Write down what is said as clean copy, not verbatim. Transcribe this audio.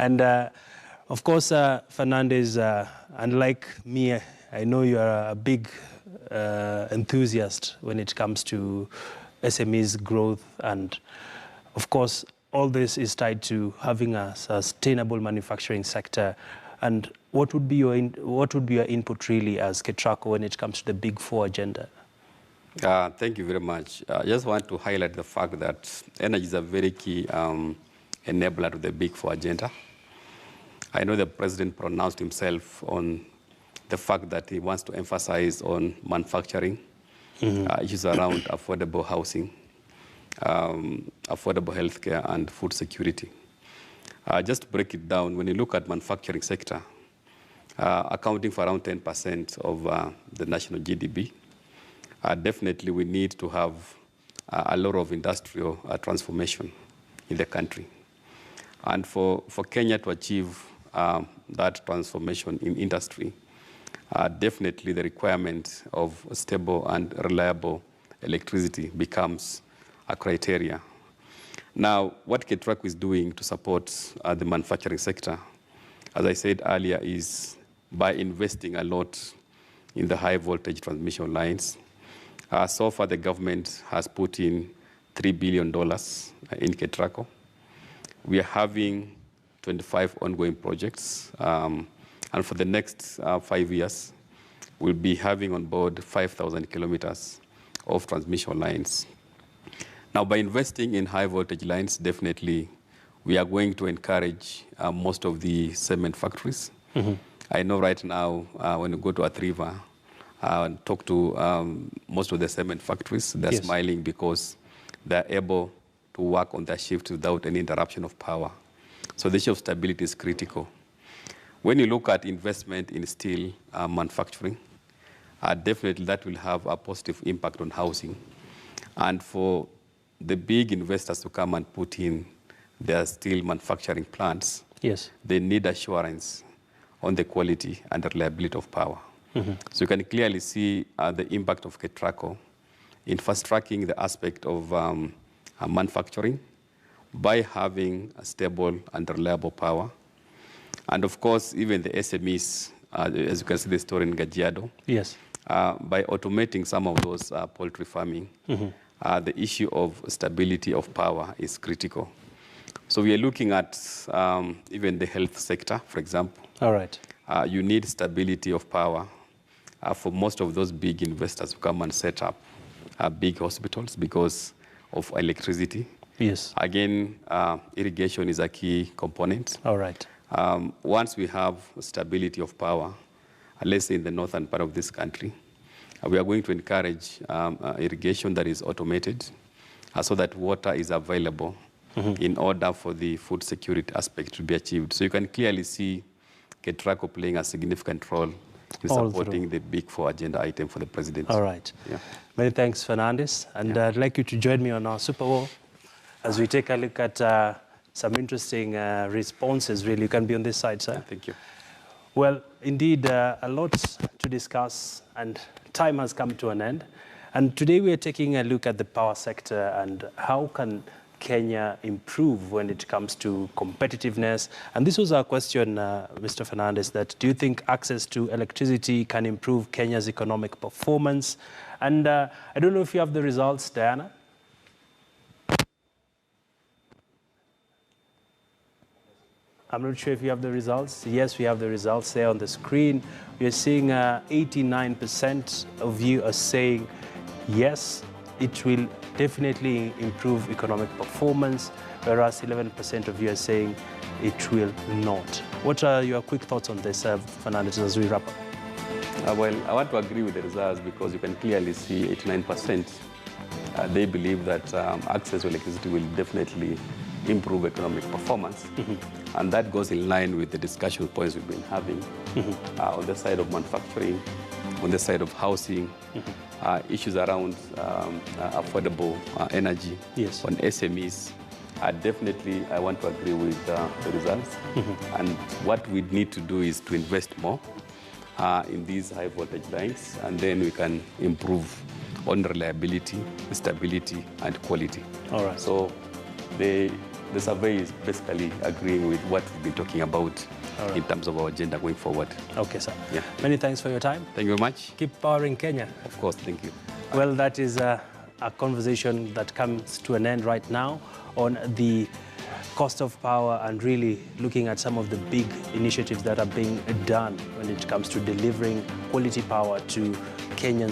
And of course, Fernandez, unlike me, I know you are a big enthusiast when it comes to SMEs growth. And of course, all this is tied to having a sustainable manufacturing sector. And what would be your input really as KETRACO when it comes to the Big Four agenda? Thank you very much. I just want to highlight the fact that energy is a very key enabler to the Big Four agenda. I know the president pronounced himself on the fact that he wants to emphasize on manufacturing, issues around affordable housing, affordable healthcare, and food security. Just to break it down, when you look at manufacturing sector, accounting for around 10% of the national GDP, definitely we need to have a lot of industrial transformation in the country. And for Kenya to achieve that transformation in industry, definitely the requirement of stable and reliable electricity becomes a criteria. Now, what KETRACO is doing to support the manufacturing sector, as I said earlier, is by investing a lot in the high voltage transmission lines. So far, the government has put in $3 billion in KETRACO. We are having 25 ongoing projects. And for the next 5 years, we'll be having on board 5,000 kilometers of transmission lines. Now, by investing in high voltage lines, definitely we are going to encourage most of the cement factories. I know right now, when you go to Athi River, and talk to most of the cement factories, they're smiling because they're able to work on their shift without any interruption of power. So the issue of stability is critical. When you look at investment in steel manufacturing, definitely that will have a positive impact on housing. And for the big investors to come and put in their steel manufacturing plants, they need assurance on the quality and reliability of power. So you can clearly see the impact of KETRACO in fast-tracking the aspect of manufacturing by having a stable and reliable power. And of course, even the SMEs, as you can see the story in Gajiado, by automating some of those poultry farming, the issue of stability of power is critical. So we are looking at even the health sector, for example. You need stability of power for most of those big investors to come and set up big hospitals because of electricity. Again, irrigation is a key component. Once we have stability of power, let's say in the northern part of this country, we are going to encourage irrigation that is automated so that water is available in order for the food security aspect to be achieved. So you can clearly see KETRACO playing a significant role in supporting the Big Four agenda item for the president. Many thanks, Fernandez. And I'd like you to join me on our Super Bowl as we take a look at some interesting responses, really. You can be on this side, sir. Thank you. Well, indeed, a lot to discuss, and time has come to an end. And today we are taking a look at the power sector and how can Kenya improve when it comes to competitiveness. And this was our question, Mr. Fernandez, that do you think access to electricity can improve Kenya's economic performance? And I don't know if you have the results, Diana. I'm not sure if you have the results. Yes, we have the results there on the screen. We are seeing 89% of you are saying yes, it will definitely improve economic performance, whereas 11% of you are saying it will not. What are your quick thoughts on this, Fernandez, as we wrap up? Well, I want to agree with the results because you can clearly see 89%. They believe that access to electricity will definitely improve economic performance. And that goes in line with the discussion points we've been having on the side of manufacturing, on the side of housing, issues around affordable energy, on SMEs. Definitely, I want to agree with the results. And what we need to do is to invest more in these high voltage lines, and then we can improve on reliability, stability, and quality. All right. So the the survey is basically agreeing with what we've been talking about in terms of our agenda going forward. Okay, sir. Yeah. Many thanks for your time. Thank you very much. Keep powering Kenya. Of course, thank you. Well, that is a conversation that comes to an end right now on the cost of power and really looking at some of the big initiatives that are being done when it comes to delivering quality power to Kenyans.